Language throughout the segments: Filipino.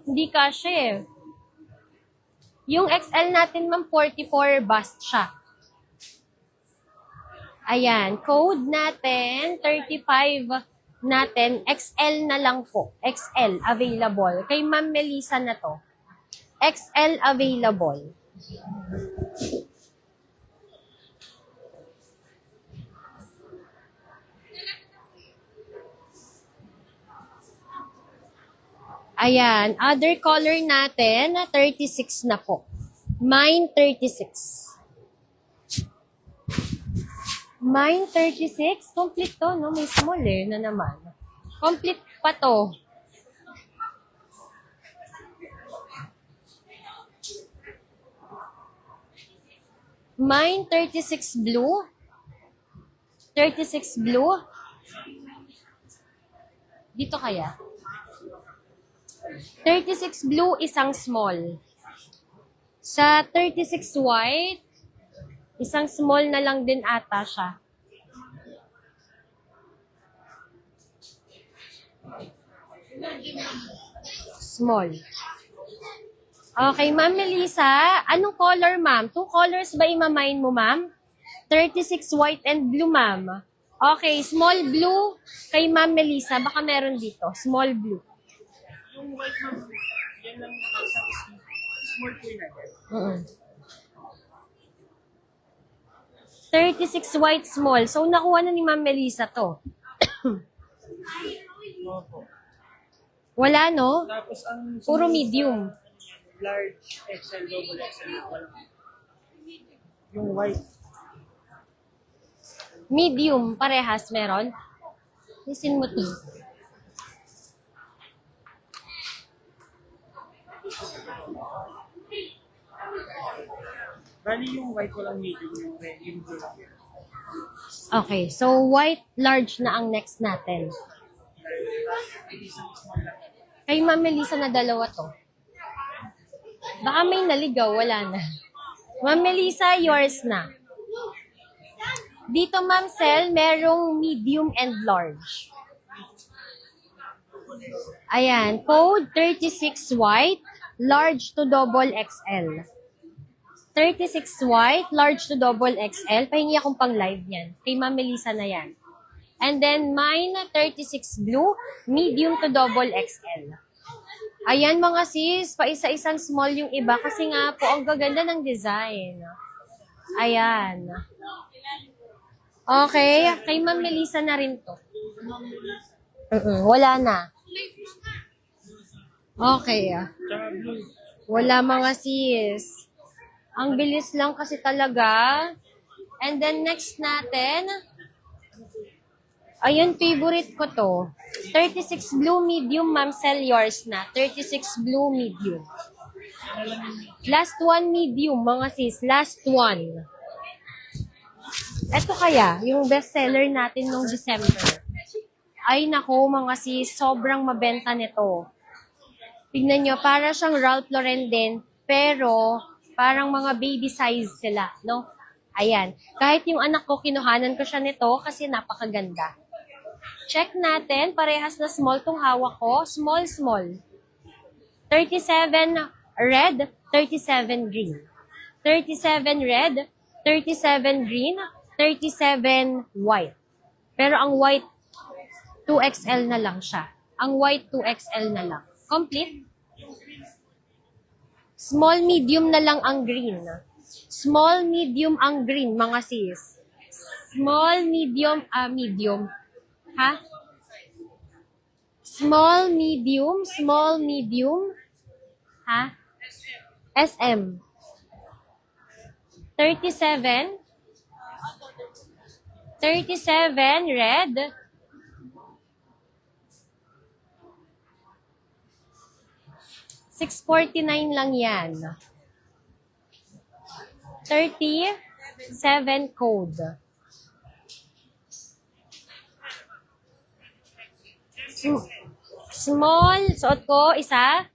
Hindi kasya eh. Yung XL natin, ma'am, 44 bust siya. Ayan, code natin, 35 natin, XL na lang po. XL available. Kay Ma'am Melissa na to. XL available. Ayan, other color natin, 36 na po. Mine 36. Mine 36, complete to, no? May small eh, na naman. Complete pa to. Mine 36 blue. 36 blue. Dito kaya? 36 blue, isang small. Sa 36 white, isang small na lang din ata siya. Small. Okay, Ma'am Melissa, anong color, ma'am? 2 colors ba imamine mo, ma'am? 36 white and blue, ma'am. Okay, small blue kay Ma'am Melissa. Baka meron dito. Small blue. Yung white ma'am, yan lang small po Mm-mm. 36 white small. So, nakuha na ni Ma'am Melissa to. Opo. Wala, no? Tapos ang Puro medium. large XL, double XL, wala. Yung white. Medium, parehas meron. Lisin mo to. Bali yung white walang medium, yung red, yung blue lang. Okay, so white large na ang next natin. Kay Ma'am Melissa na dalawa to. Baka may naligaw, wala na. Ma'am Melissa, yours na. Dito, Ma'am Sel, merong medium and large. Ayan, code 36 white, large to double XL. 36 white, large to double XL. Pahingi akong pang live yan. Kay Ma'am Melissa na yan. And then mine, 36 blue, medium to double XL. Ayan mga sis, pa isa-isang small yung iba kasi nga po ang gaganda ng design. Ayan. Okay, kay Ma'am Melissa na rin to. Wala na. Okay. Tsaka blue. Wala mga sis. Ang bilis lang kasi talaga. And then next natin, ayun, favorite ko to. 36 blue medium, Ma'am Sel, yours na. 36 blue medium. Last one medium, mga sis. Last one. Ito kaya, yung bestseller natin nung December. Ay nako, mga sis, sobrang mabenta nito. Tignan nyo, para siyang Ralph Lauren din, pero parang mga baby size sila, no? Ayan. Kahit yung anak ko, kinuhanan ko siya nito kasi napakaganda. Check natin, parehas na small tong hawak ko. Small, small. 37 red, 37 green. 37 red, 37 green, 37 white. Pero ang white, 2XL na lang siya. Ang white, 2XL na lang. Complete? Small, medium na lang ang green. Small, medium ang green, mga sis. Small, medium, medium. Ha? Small, medium. Ha? SM. 37. 37, red. $649 lang yan. 37 code. Small, suot ko, isa.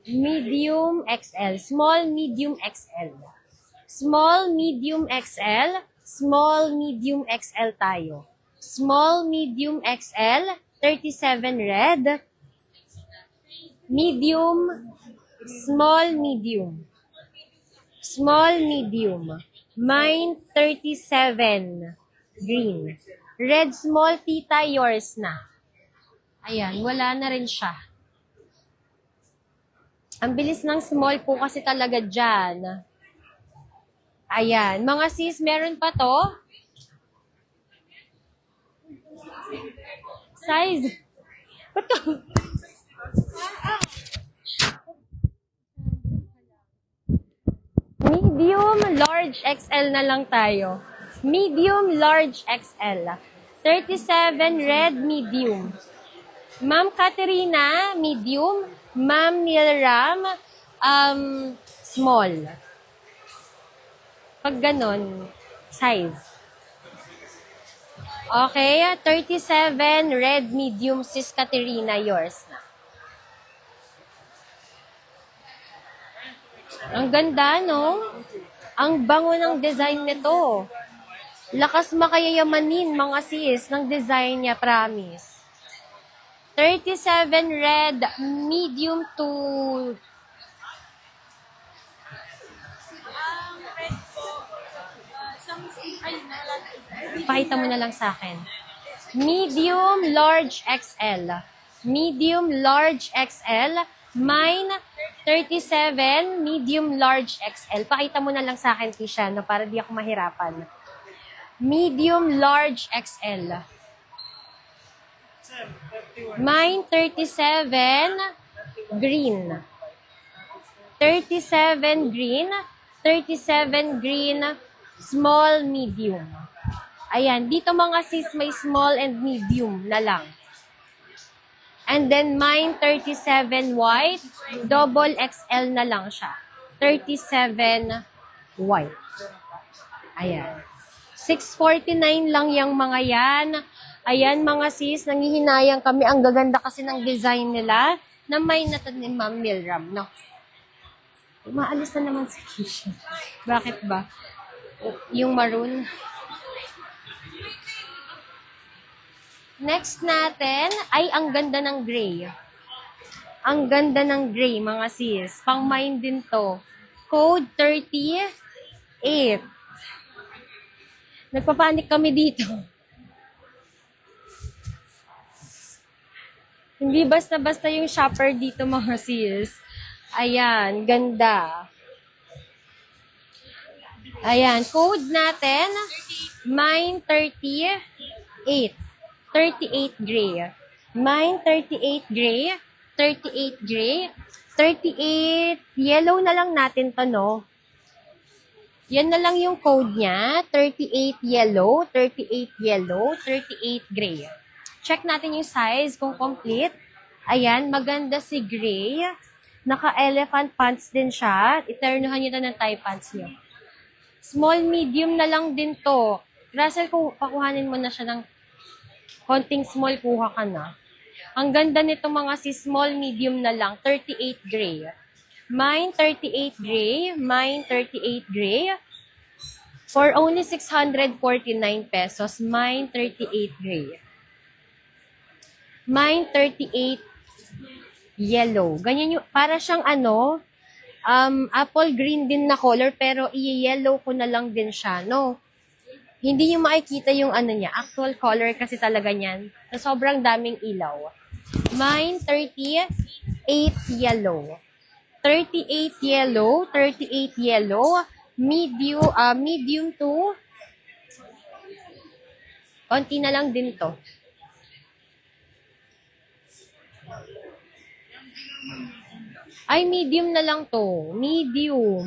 Medium XL. Small, medium XL. Small, medium XL. Small, medium XL tayo. Small, medium XL. 37 red. Medium, small, medium. Small, medium. Mine, 37. Green. Red, small, tita, yours na. Ayan, wala na rin siya. Ang bilis ng small po kasi talaga dyan. Ayan, mga sis, meron pa to? Size. Ba't to? Medium, large, XL na lang tayo. Medium, large, XL. 37, red, medium. Ma'am Katerina, medium. Ma'am Nilram, small. Pag ganon, size. Okay, 37, red, medium, sis Katerina, yours na. Ang ganda, no? Ang bango ng design nito. Lakas makayayamanin, mga sis, ng design niya, promise. 37 red, medium to... Red po, Pakita mo na lang sa akin. Medium, large, XL. Medium, large, XL. Mine, 37, medium, large, XL. Pakita mo na lang sa akin, Kisha, no, para di ako mahirapan. Medium, large, XL. Mine, 37, green. 37, green. 37, green, small, medium. Ayan, dito mga sis, may small and medium na lang. And then mine, 37 white, double XL na lang siya. 37 white. Ayan. 649 lang yung mga yan. Ayan mga sis, nangihinayang kami. Ang gaganda kasi ng design nila na may natan ni Ma'am Milram. No? Maalis na naman si Kisha. Bakit ba? Yung maroon. Next natin ay ang ganda ng gray. Ang ganda ng gray, mga sis. Pang mine din to. Code 38. Nagpapanik kami dito. Hindi basta-basta yung shopper dito, mga sis. Ayan, ganda. Ayan, code natin, mine 38. 38 gray. Mine 38 gray. 38 gray. 38 yellow na lang natin to, no? Yan na lang yung code niya. 38 yellow, 38 yellow, 38 gray. Check natin yung size kung complete. Ayan, maganda si gray. Naka-elephant pants din siya. Iternuhan nyo na ng tie pants nyo. Small, medium na lang din to. Russell, kung pakuhanin mo na siya ng konting small, kuha ka na. Ang ganda nito mga si small, medium na lang. 38 gray. Mine 38 gray. Mine 38 gray. For only 649 pesos. Mine 38 gray. Mine 38 yellow. Ganyan yung, para siyang ano, apple green din na color, pero i-yellow ko na lang din siya, no? Hindi yung makikita yung ano niya, actual color kasi talaga niyan. So, sobrang daming ilaw. Mine, 38 yellow. 38 yellow, 38 yellow, medium to, konti na lang din to. Ay, medium na lang to. Medium.